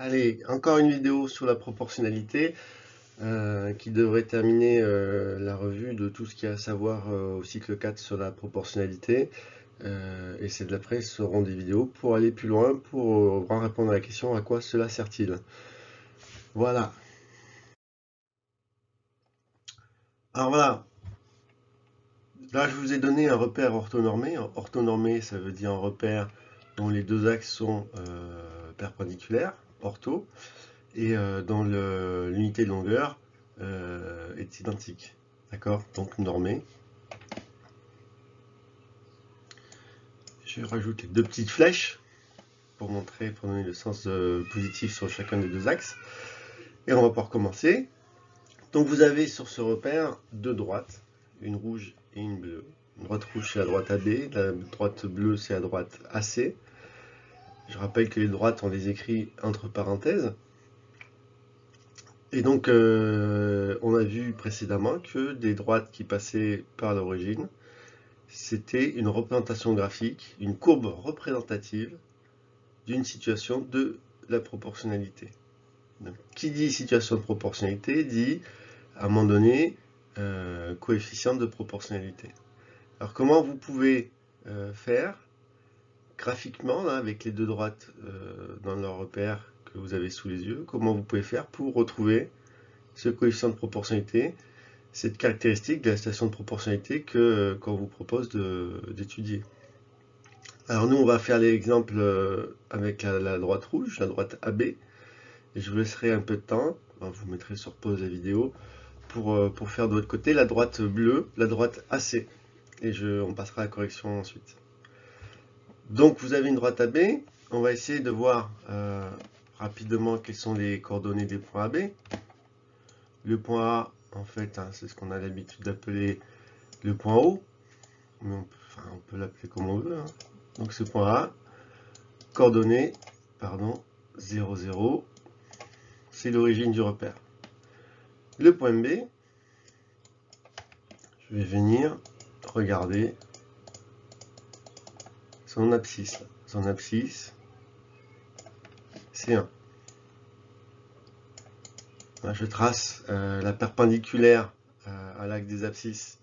Allez, encore une vidéo sur la proportionnalité qui devrait terminer la revue de tout ce qu'il y a à savoir au cycle 4 sur la proportionnalité. Et celles d'après seront des vidéos pour aller plus loin, pour vraiment répondre à la question à quoi cela sert-il. Voilà. Alors voilà, là je vous ai donné un repère orthonormé. Orthonormé, ça veut dire un repère dont les deux axes sont perpendiculaires, ortho, et dont l'unité de longueur est identique. D'accord? Donc normé. Je vais rajouter deux petites flèches pour montrer, pour donner le sens positif sur chacun des deux axes. Et on va pouvoir commencer. Donc vous avez sur ce repère deux droites, une rouge et une bleue. La droite rouge c'est la droite AB, la droite bleue c'est la droite AC. Je rappelle que les droites on les écrit entre parenthèses. Et donc on a vu précédemment que des droites qui passaient par l'origine, c'était une représentation graphique, une courbe représentative d'une situation de la proportionnalité. Donc, qui dit situation de proportionnalité dit, à un moment donné, coefficient de proportionnalité. Alors comment vous pouvez faire graphiquement, là, avec les deux droites dans leur repère que vous avez sous les yeux, comment vous pouvez faire pour retrouver ce coefficient de proportionnalité, cette caractéristique de la station de proportionnalité qu'on vous propose d'étudier. Alors nous, on va faire l'exemple avec la droite rouge, la droite AB, et je vous laisserai un peu de temps, vous mettrez sur pause la vidéo, pour faire de l'autre côté la droite bleue, la droite AC, et on passera à la correction ensuite. Donc vous avez une droite AB, on va essayer de voir rapidement quelles sont les coordonnées des points AB. Le point A, en fait, hein, c'est ce qu'on a l'habitude d'appeler le point O, mais on peut l'appeler comme on veut, hein. Donc ce point A, coordonnées, pardon, 0, 0, c'est l'origine du repère. Le point B, je vais venir regarder son abscisse. Son abscisse, c'est 1. Je trace la perpendiculaire à l'axe des abscisses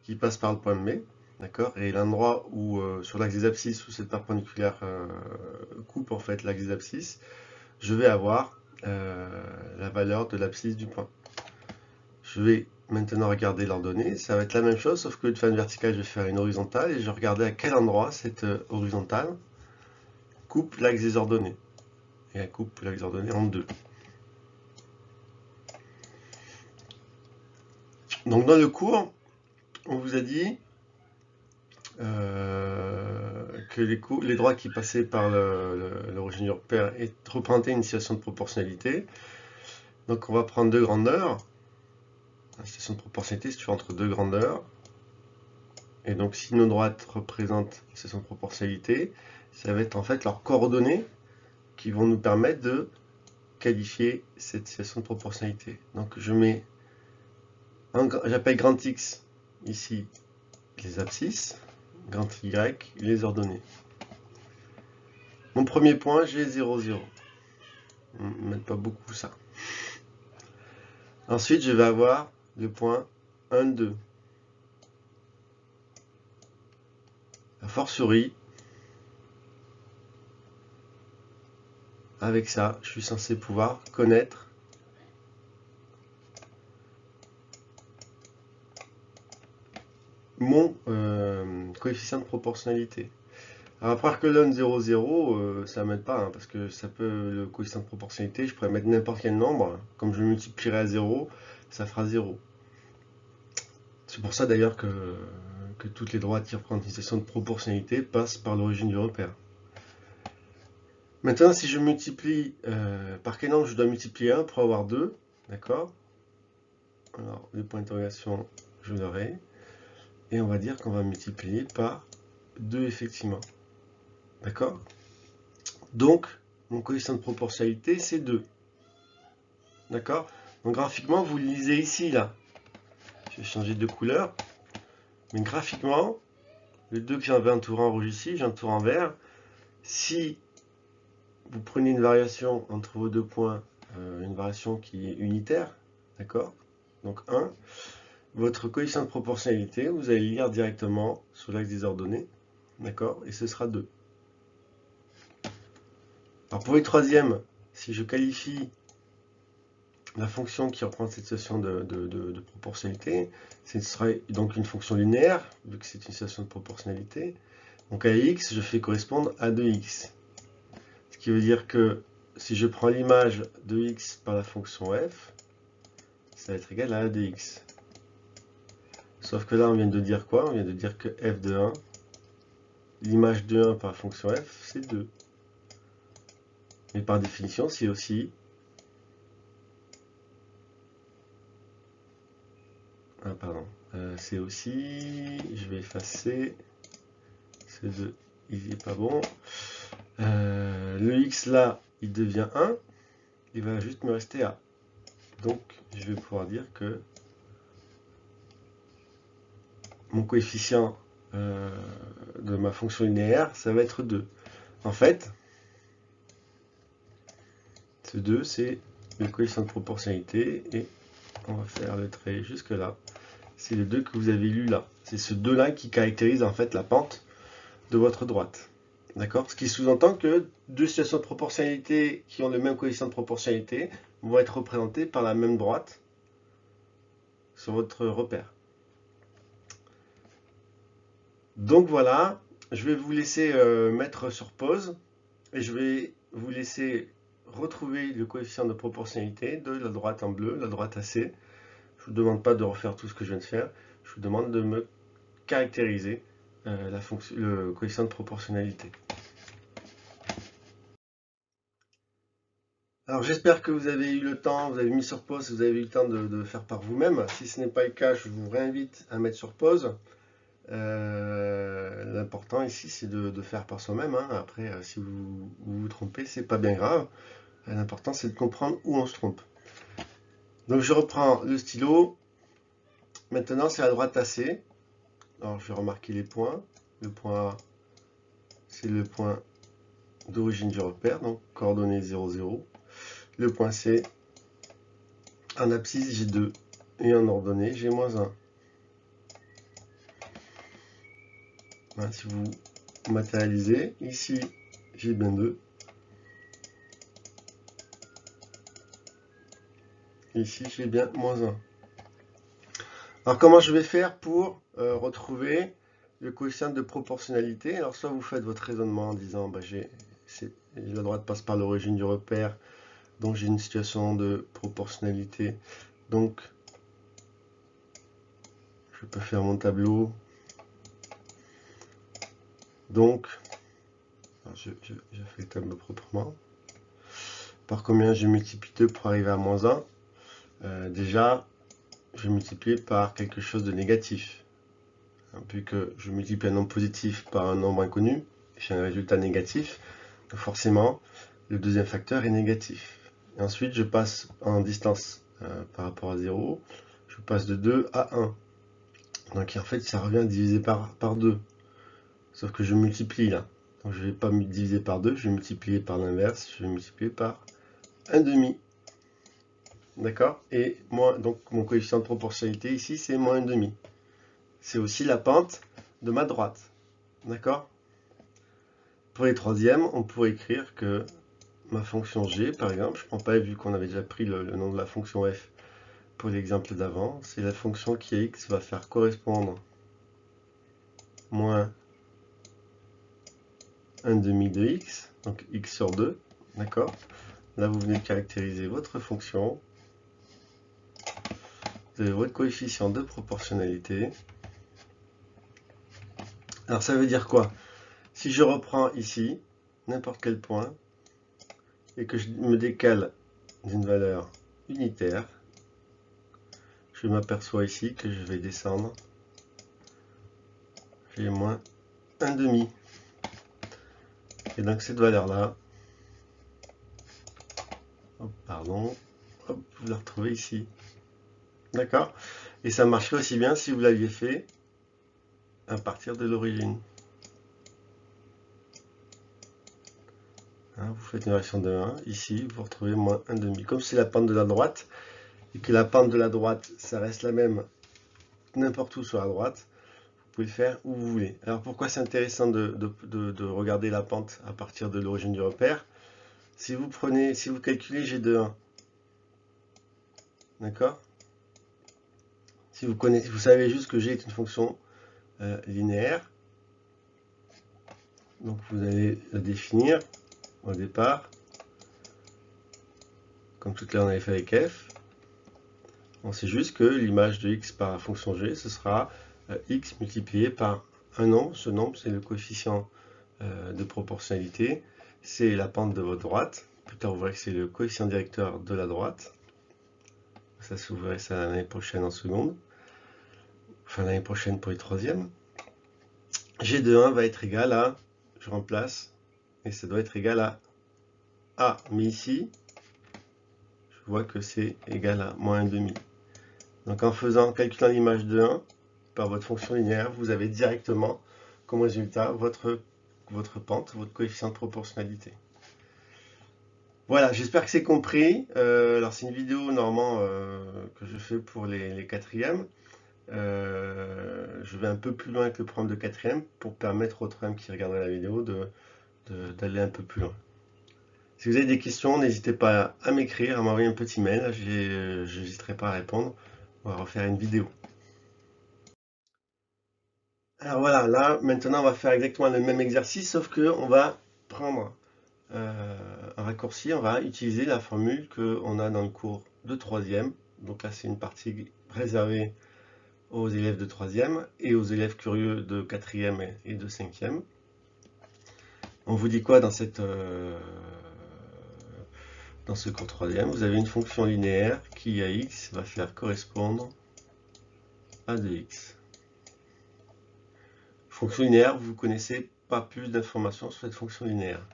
qui passe par le point B, d'accord? Et l'endroit où, sur l'axe des abscisses, où cette perpendiculaire coupe en fait l'axe des abscisses, je vais avoir la valeur de l'abscisse du point. Je vais maintenant regarder l'ordonnée, ça va être la même chose, sauf que de faire une verticale, je vais faire une horizontale, et je vais regarder à quel endroit cette horizontale coupe l'axe des ordonnées. Et elle coupe l'axe des ordonnées en deux. Donc dans le cours, on vous a dit que les droits qui passaient par l'origine du repère représentaient une situation de proportionnalité. Donc on va prendre deux grandeurs. La situation de proportionnalité se situe entre deux grandeurs. Et donc si nos droites représentent la situation de proportionnalité, ça va être en fait leurs coordonnées qui vont nous permettre de qualifier cette situation de proportionnalité. Donc j'appelle grand X ici les abscisses, grand Y les ordonnées. Mon premier point, j'ai 0, 0. On ne met pas beaucoup ça. Ensuite, je vais avoir le point 1, 2. A fortiori, avec ça, je suis censé pouvoir connaître mon coefficient de proportionnalité. Alors, à part que l'un 0, 0, ça ne m'aide pas, hein, parce que ça peut, le coefficient de proportionnalité, je pourrais mettre n'importe quel nombre, comme je multiplierai à 0, ça fera 0. C'est pour ça d'ailleurs que toutes les droites qui représentent une situation de proportionnalité passent par l'origine du repère. Maintenant, si je multiplie, par quel nombre je dois multiplier 1 pour avoir 2, d'accord? Alors, le point d'interrogation, je l'aurai. Et on va dire qu'on va multiplier par 2 effectivement. D'accord? Donc, mon coefficient de proportionnalité, c'est 2. D'accord? Donc graphiquement, vous le lisez ici, là. Je vais changer de couleur. Mais graphiquement, le 2 que j'avais un tour en rouge ici, j'ai un tour en vert. Si vous prenez une variation entre vos 2 points, une variation qui est unitaire, d'accord? Donc 1. Votre coefficient de proportionnalité, vous allez lire directement sur l'axe des ordonnées, d'accord? Et ce sera 2. Alors pour les troisièmes, si je qualifie la fonction qui reprend cette situation de proportionnalité, ce sera donc une fonction linéaire, vu que c'est une situation de proportionnalité. Donc à x, je fais correspondre à 2x. Ce qui veut dire que si je prends l'image de x par la fonction f, ça va être égal à 2x. Sauf que là, on vient de dire quoi? On vient de dire que f de 1, l'image de 1 par la fonction f, c'est 2. Mais par définition, c'est aussi... Ah, pardon. C'est aussi... Je vais effacer... Ce 2, il n'est pas bon. Le x là, il devient 1. Il va juste me rester a. Donc, je vais pouvoir dire que mon coefficient de ma fonction linéaire, ça va être 2. En fait, ce 2, c'est le coefficient de proportionnalité, et on va faire le trait jusque là. C'est le 2 que vous avez lu là. C'est ce 2-là qui caractérise en fait la pente de votre droite. D'accord? Ce qui sous-entend que deux situations de proportionnalité qui ont le même coefficient de proportionnalité vont être représentées par la même droite sur votre repère. Donc voilà, je vais vous laisser mettre sur pause et je vais vous laisser retrouver le coefficient de proportionnalité de la droite en bleu, la droite AC. Je ne vous demande pas de refaire tout ce que je viens de faire, je vous demande de me caractériser le coefficient de proportionnalité. Alors j'espère que vous avez eu le temps, vous avez mis sur pause, vous avez eu le temps de faire par vous-même. Si ce n'est pas le cas, je vous réinvite à mettre sur pause. L'important ici, c'est de faire par soi-même, hein. Après, si vous trompez, c'est pas bien grave. L'important, c'est de comprendre où on se trompe. Donc, je reprends le stylo. Maintenant, c'est la droite AC. Alors, je vais remarquer les points. Le point A, c'est le point d'origine du repère, donc coordonnées 0, 0. Le point C, en abscisse, j'ai 2. Et en ordonnée, j'ai moins 1. Hein, si vous matérialisez, ici, j'ai bien 2. Ici, j'ai bien moins 1. Alors, comment je vais faire pour retrouver le coefficient de proportionnalité? Alors, soit vous faites votre raisonnement en disant, bah, la droite passe par l'origine du repère, donc j'ai une situation de proportionnalité. Donc, je peux faire mon tableau. Donc, je fais le tableau proprement. Par combien je multiplie 2 pour arriver à moins 1? Déjà, je vais multiplier par quelque chose de négatif. Vu que je multiplie un nombre positif par un nombre inconnu, j'ai un résultat négatif. Donc forcément, le deuxième facteur est négatif. Et ensuite, je passe en distance par rapport à 0. Je passe de 2 à 1. Donc en fait, ça revient à diviser par 2. Sauf que je multiplie là. Donc je ne vais pas diviser par 2, je vais multiplier par l'inverse. Je vais multiplier par 1,5. D'accord? Et donc mon coefficient de proportionnalité ici, c'est moins 1,5. C'est aussi la pente de ma droite. D'accord? Pour les troisièmes, on pourrait écrire que ma fonction g, par exemple, je ne prends pas vu qu'on avait déjà pris le nom de la fonction f pour l'exemple d'avant, c'est la fonction qui à x va faire correspondre moins 1,5 de x, donc x sur 2, d'accord? Là, vous venez de caractériser votre fonction. Vous avez votre coefficient de proportionnalité. Alors, ça veut dire quoi? Si je reprends ici, n'importe quel point, et que je me décale d'une valeur unitaire, je m'aperçois ici que je vais descendre. J'ai moins 1,5. Et donc cette valeur-là, pardon, hop, vous la retrouvez ici. D'accord? Et ça marcherait aussi bien si vous l'aviez fait à partir de l'origine. Hein, vous faites une variation de 1, ici, vous retrouvez moins 1,5. Comme c'est la pente de la droite, et que la pente de la droite, ça reste la même n'importe où sur la droite, vous pouvez le faire où vous voulez. Alors pourquoi c'est intéressant de regarder la pente à partir de l'origine du repère? Si vous calculez G de 1, d'accord? Si vous savez juste que G est une fonction linéaire, donc vous allez la définir au départ, comme tout à l'heure on avait fait avec f. On sait juste que l'image de x par la fonction g, ce sera x multiplié par un nombre. Ce nombre, c'est le coefficient de proportionnalité, c'est la pente de votre droite. Plus tard, vous verrez que c'est le coefficient directeur de la droite. Ça, vous verrez ça l'année prochaine en seconde. Enfin, l'année prochaine pour les troisièmes. G de 1 va être égal à, je remplace, et ça doit être égal à A. Mais ici, je vois que c'est égal à moins 1,5. Donc en calculant l'image de 1 par votre fonction linéaire, vous avez directement comme résultat votre pente, votre coefficient de proportionnalité. Voilà, j'espère que c'est compris. Alors c'est une vidéo normalement que je fais pour les quatrièmes. Je vais un peu plus loin que le programme de quatrième pour permettre aux troisièmes qui regarderaient la vidéo d'aller un peu plus loin. Si vous avez des questions, n'hésitez pas à m'écrire, à m'envoyer un petit mail. Je n'hésiterai pas à répondre. On va refaire une vidéo. Alors voilà, là maintenant on va faire exactement le même exercice, sauf qu'on va prendre un raccourci, on va utiliser la formule qu'on a dans le cours de troisième. Donc là c'est une partie réservée aux élèves de troisième et aux élèves curieux de quatrième et de cinquième. On vous dit quoi dans ce cours troisième? Vous avez une fonction linéaire qui à x va faire correspondre à 2x. Fonction linéaire, vous ne connaissez pas plus d'informations sur cette fonction linéaire.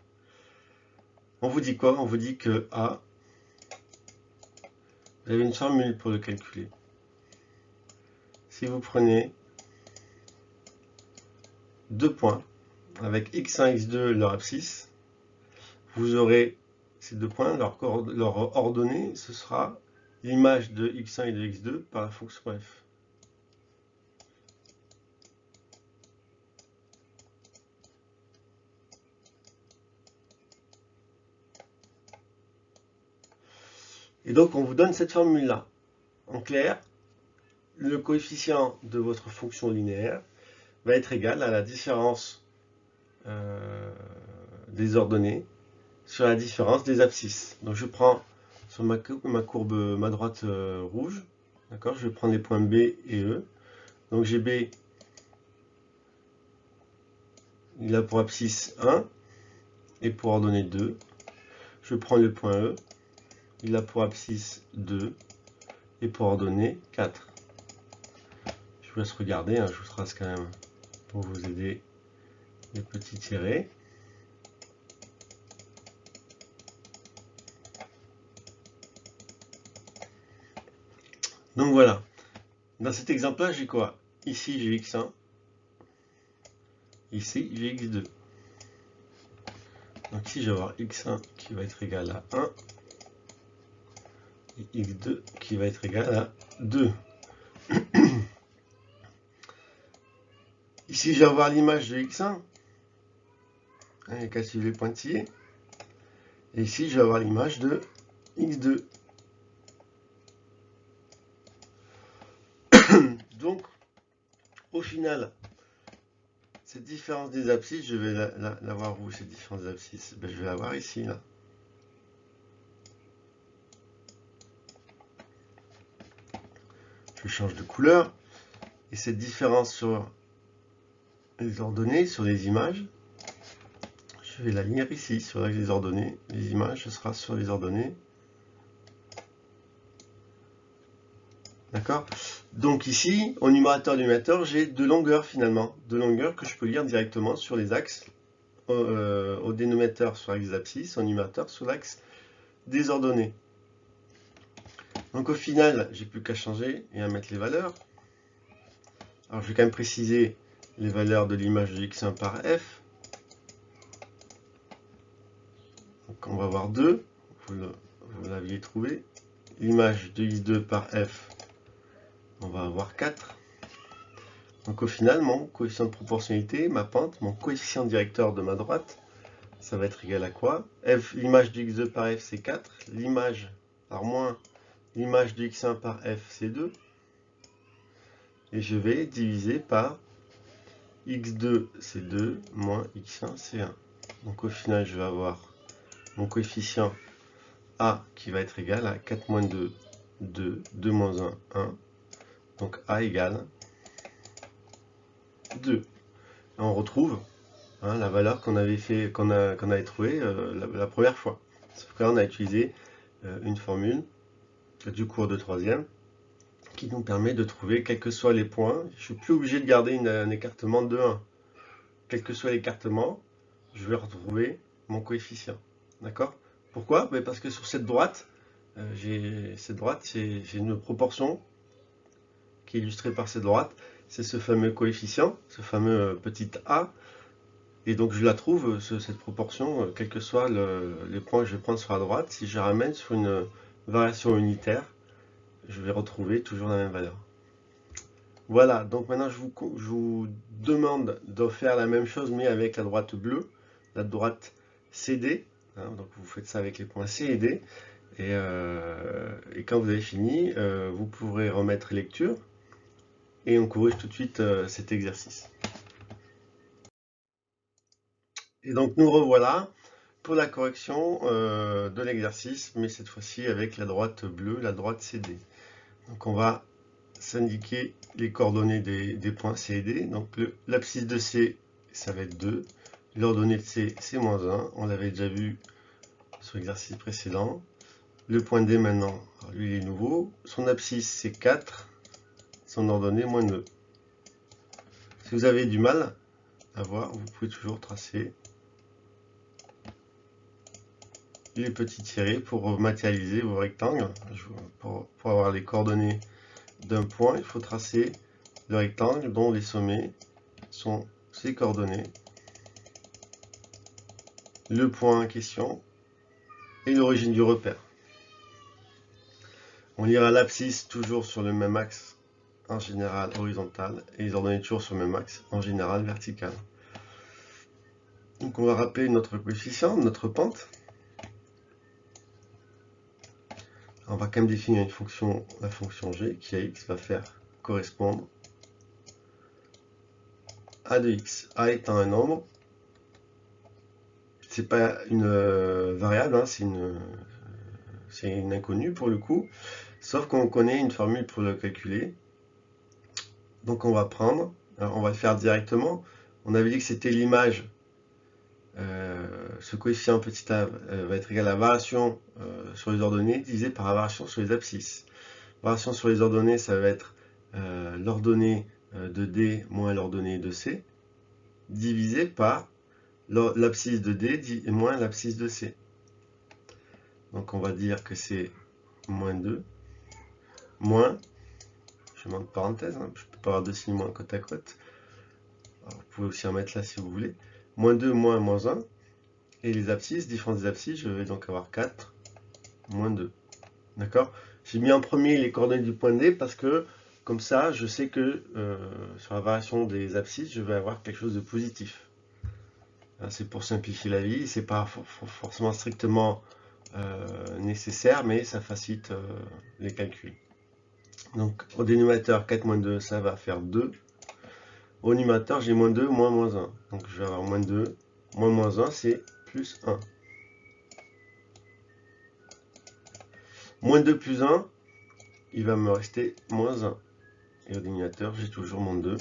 On vous dit quoi? On vous dit que A, vous avez une formule pour le calculer. Si vous prenez deux points avec x1, x2, leur abscisse, vous aurez ces deux points, leur ordonnée, ce sera l'image de x1 et de x2 par la fonction f. Et donc on vous donne cette formule-là. En clair, le coefficient de votre fonction linéaire va être égal à la différence des ordonnées sur la différence des abscisses. Donc je prends sur ma courbe, ma droite rouge, d'accord, je vais prendre les points B et E. Donc j'ai B, il a pour abscisse 1 et pour ordonnée 2. Je prends le point E, il a pour abscisse 2 et pour ordonnée 4. Je vous laisse regarder, hein, je vous trace quand même pour vous aider les petits tirés. Donc voilà, dans cet exemple-là, j'ai quoi? Ici, j'ai x1, ici, j'ai x2. Donc ici, je vais avoir x1 qui va être égal à 1, et x2 qui va être égal à 2. Ici, je vais avoir l'image de x1, avec à suivre les pointillés. Et ici, je vais avoir l'image de x2. Donc, au final, cette différence des abscisses, je vais la voir où, cette différence des abscisses? Ben, je vais la voir ici, là. Je change de couleur. Et cette différence sur les ordonnées, sur les images, je vais la lire ici, sur les ordonnées. Les images, ce sera sur les ordonnées. D'accord? Donc ici, au numérateur et dénominateur, j'ai deux longueurs finalement. Deux longueurs que je peux lire directement sur les axes. Au dénominateur sur l'axe des abscisses, au numérateur sur l'axe des ordonnées. Donc au final, j'ai plus qu'à changer et à mettre les valeurs. Alors je vais quand même préciser les valeurs de l'image de x1 par f. Donc on va avoir 2, vous l'aviez trouvé. L'image de x2 par f, on va avoir 4. Donc au final, mon coefficient de proportionnalité, ma pente, mon coefficient directeur de ma droite, ça va être égal à quoi? F, l'image de x2 par f, c'est 4. L'image, alors moins l'image de x1 par f, c'est 2. Et je vais diviser par x2, c'est 2, moins x1, c'est 1. Donc au final, je vais avoir mon coefficient A qui va être égal à 4 moins 2, 2, 2 moins 1, 1. Donc A égale 2. Et on retrouve la valeur qu'on avait trouvée la première fois. Sauf que là, on a utilisé une formule du cours de 3e qui nous permet de trouver, quels que soient les points, je ne suis plus obligé de garder un écartement de 1. Quel que soit l'écartement, je vais retrouver mon coefficient. D'accord? Pourquoi? Parce que sur cette droite, j'ai une proportion qui est illustrée par cette droite. C'est ce fameux coefficient, ce fameux petit a. Et donc je la trouve, cette proportion, quels que soient les points que je vais prendre sur la droite. Si je ramène sur une variation unitaire, je vais retrouver toujours la même valeur. Voilà, donc maintenant je vous demande de faire la même chose, mais avec la droite bleue, la droite CD. Donc vous faites ça avec les points C et D. Et quand vous avez fini, vous pourrez remettre lecture. Et on corrige tout de suite cet exercice. Et donc nous revoilà pour la correction de l'exercice, mais cette fois-ci avec la droite bleue, la droite CD. Donc on va s'indiquer les coordonnées des points C et D. Donc l'abscisse de C, ça va être 2. L'ordonnée de C, c'est moins 1. On l'avait déjà vu sur l'exercice précédent. Le point D maintenant, alors lui il est nouveau. Son abscisse, c'est 4. Son ordonnée, moins 2. Si vous avez du mal à voir, vous pouvez toujours tracer les petits tirets pour matérialiser vos rectangles. Pour avoir les coordonnées d'un point, il faut tracer le rectangle dont les sommets sont ses coordonnées, le point en question et l'origine du repère. On lira l'abscisse toujours sur le même axe, en général horizontal, et les ordonnées toujours sur le même axe, en général vertical. Donc on va rappeler notre coefficient, notre pente. On va quand même définir une fonction, la fonction g, qui à x va faire correspondre à de x. A étant un nombre, c'est pas une variable, hein, c'est une inconnue pour le coup, sauf qu'on connaît une formule pour le calculer. Donc on va prendre, alors on va le faire directement. On avait dit que c'était l'image, ce coefficient petit a va être égal à la variation sur les ordonnées divisé par la variation sur les abscisses. Variation sur les ordonnées, ça va être l'ordonnée de D moins l'ordonnée de C, divisé par l'abscisse de D moins l'abscisse de C. Donc on va dire que c'est moins 2, moins, je mets entre parenthèses, hein, je ne peux pas avoir deux signes moins côte à côte. Alors, vous pouvez aussi en mettre là si vous voulez. Moins 2, moins 1. Et les abscisses, différence des abscisses, je vais donc avoir 4, moins 2. D'accord? J'ai mis en premier les coordonnées du point D parce que, comme ça, je sais que sur la variation des abscisses, je vais avoir quelque chose de positif. C'est pour simplifier la vie, c'est pas forcément strictement nécessaire, mais ça facilite les calculs. Donc au dénominateur 4 moins 2, ça va faire 2. Au numérateur, j'ai moins 2, moins 1. Donc je vais avoir moins 2, moins 1, c'est plus 1. Moins 2 plus 1, il va me rester moins 1. Et au dénominateur, j'ai toujours moins 2.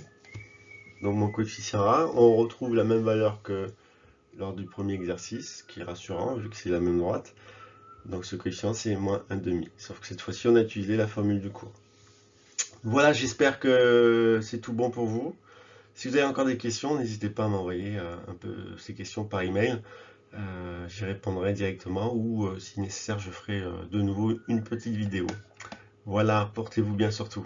Donc mon coefficient A, on retrouve la même valeur que lors du premier exercice, qui est rassurant, vu que c'est la même droite. Donc ce coefficient, c'est moins 1,5. Sauf que cette fois-ci, on a utilisé la formule du cours. Voilà, j'espère que c'est tout bon pour vous. Si vous avez encore des questions, n'hésitez pas à m'envoyer un peu ces questions par email. J'y répondrai directement ou si nécessaire, je ferai de nouveau une petite vidéo. Voilà, portez-vous bien surtout.